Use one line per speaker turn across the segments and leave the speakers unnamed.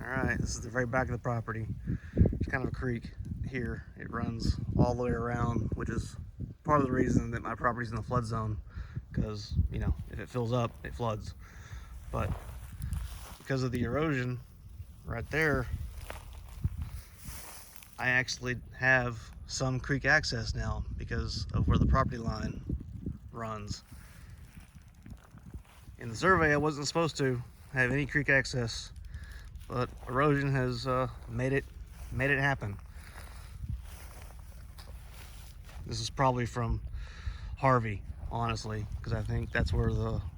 Alright, this is the very back of the property. It's kind of a creek here. It runs all the way around, which is part of the reason that my property's in the flood zone, because, you know, if it fills up, it floods. But because of the erosion right there, I actually have some creek access now because of where the property line runs. In the survey, I wasn't supposed to have any creek access, but erosion has made it happen. This is probably from Harvey, honestly, because I think that's where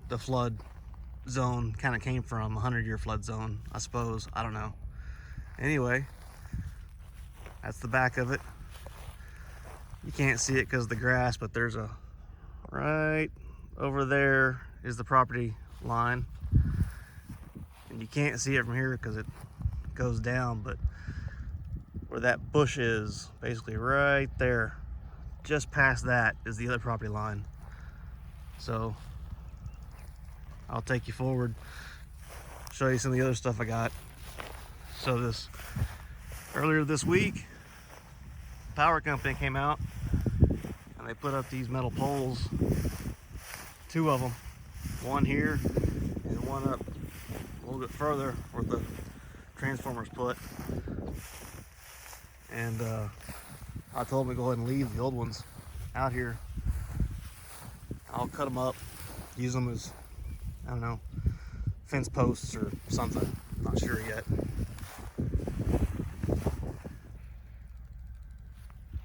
the flood zone kind of came from, 100-year flood zone, I suppose. I don't know. Anyway, that's the back of it. You can't see it because of the grass, but there's a right over there is the property line, and you can't see it from here because it goes down, but where that bush is, basically right there, just past that is the other property line. So I'll take you forward, show you some of the other stuff I got. So earlier this week, power company came out and they put up these metal poles, 2 of them, one here and one up a little bit further where the transformers put. And I told them to go ahead and leave the old ones out here. I'll cut them up, use them as, I don't know, fence posts or something. I'm not sure yet.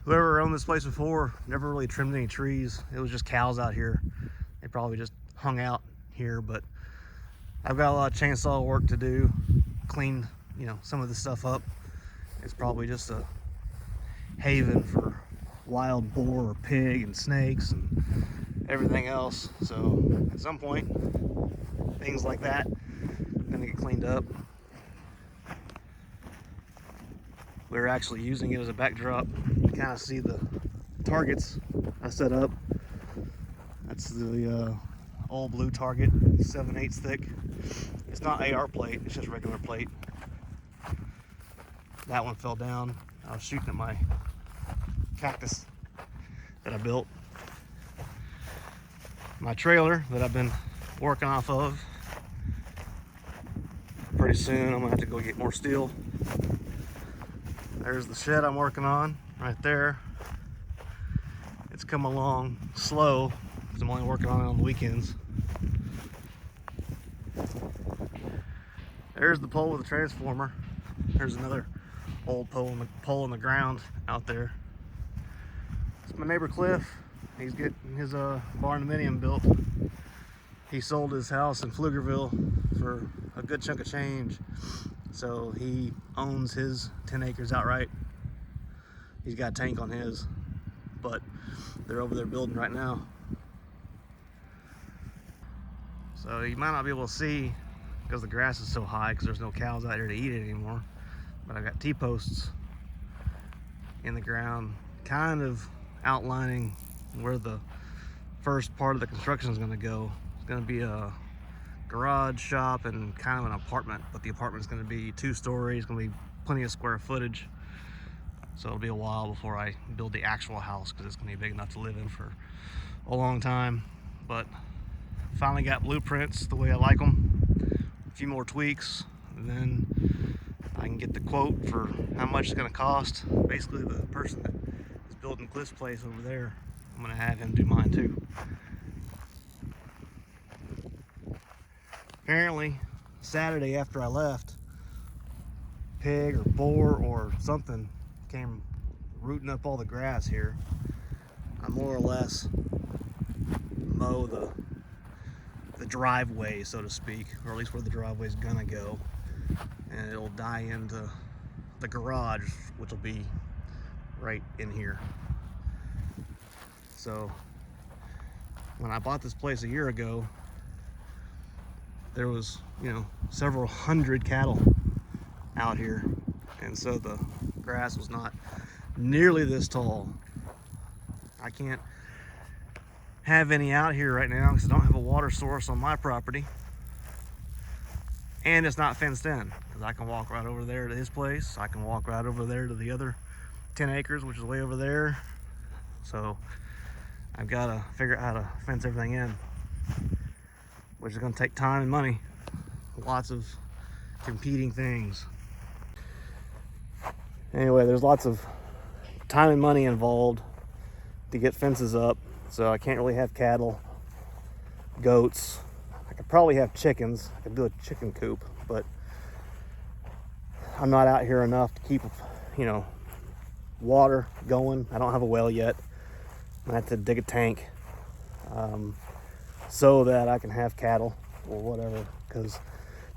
Whoever owned this place before never really trimmed any trees. It was just cows out here. They probably just hung out here, but I've got a lot of chainsaw work to do, clean, you know, some of this stuff up. It's probably just a haven for wild boar or pig and snakes and everything else. So at some point, things like that are gonna get cleaned up. We're actually using it as a backdrop. You kind of see the targets I set up. That's the old blue target, 7/8 thick. It's not AR plate, it's just regular plate. That one fell down. I was shooting at my cactus that I built. My trailer that I've been working off of. Pretty soon I'm gonna have to go get more steel. There's the shed I'm working on right there. It's come along slow because I'm only working on it on the weekends. There's the pole with the transformer. There's another old pole in the ground out there. It's my neighbor Cliff. He's getting his barndominium built. He sold his house in Pflugerville for a good chunk of change. So he owns his 10 acres outright. He's got a tank on his, but they're over there building right now. So you might not be able to see because the grass is so high because there's no cows out here to eat it anymore. But I've got T-posts in the ground, kind of outlining where the first part of the construction is going to go. It's going to be a garage, shop, and kind of an apartment, but the apartment is going to be 2 stories. It's going to be plenty of square footage, so it'll be a while before I build the actual house because it's going to be big enough to live in for a long time. But finally got blueprints the way I like them, a few more tweaks, and then I can get the quote for how much it's going to cost. Basically the person that is building Cliff's place over there, I'm going to have him do mine too. Apparently, Saturday after I left, pig or boar or something came rooting up all the grass here. I more or less mow the driveway, so to speak, or at least where the driveway's gonna go, and it'll die into the garage, which will be right in here. So when I bought this place a year ago, there was, you know, several hundred cattle out here, and so the grass was not nearly this tall. I can't have any out here right now because I don't have a water source on my property, and it's not fenced in, because I can walk right over there to his place. I can walk right over there to the other 10 acres, which is way over there. So I've got to figure out how to fence everything in, which is going to take time and money. Lots of competing things. Anyway, there's lots of time and money involved to get fences up, so I can't really have cattle, goats. I could probably have chickens. I could do a chicken coop, but I'm not out here enough to keep, water going. I don't have a well yet. I have to dig a tank so that I can have cattle or whatever, because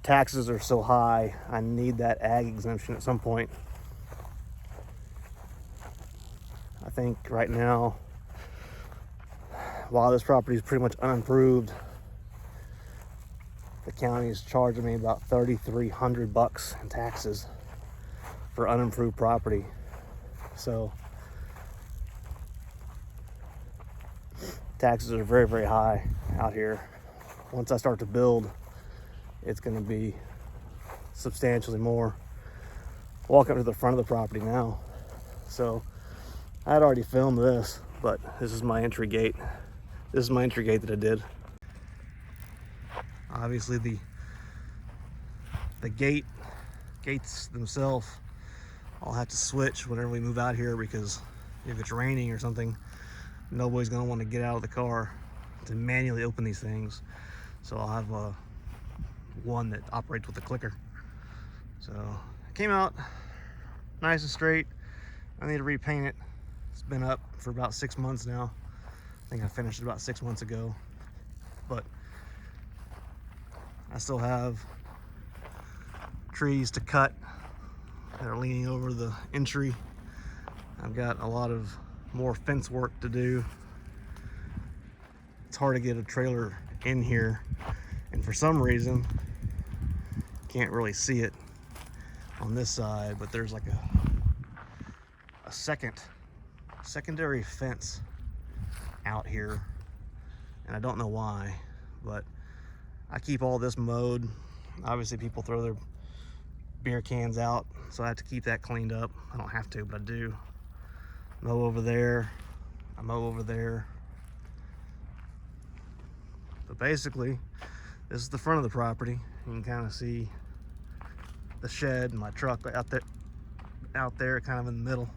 taxes are so high. I need that ag exemption at some point. I think right now, while this property is pretty much unimproved, the county is charging me about $3,300 in taxes for unimproved property. So taxes are very, very high out here. Once I start to build, it's going to be substantially more. Walk up to the front of the property now. So I had already filmed this, but this is my entry gate. This is my entry gate that I did. Obviously the gates themselves, I'll have to switch whenever we move out here, because if it's raining or something, nobody's gonna want to get out of the car to manually open these things. So I'll have one that operates with a clicker. So it came out nice and straight. I need to repaint it. It's been up for about 6 months now. I think I finished it about 6 months ago, but I still have trees to cut that are leaning over the entry. I've got a lot of more fence work to do. It's hard to get a trailer in here, and for some reason can't really see it on this side, but there's like a secondary fence out here, and I don't know why, but I keep all this mowed. Obviously people throw their beer cans out, so I have to keep that cleaned up. I don't have to, but I do. Mow over there, I mow over there. But basically, this is the front of the property. You can kind of see the shed and my truck out there kind of in the middle.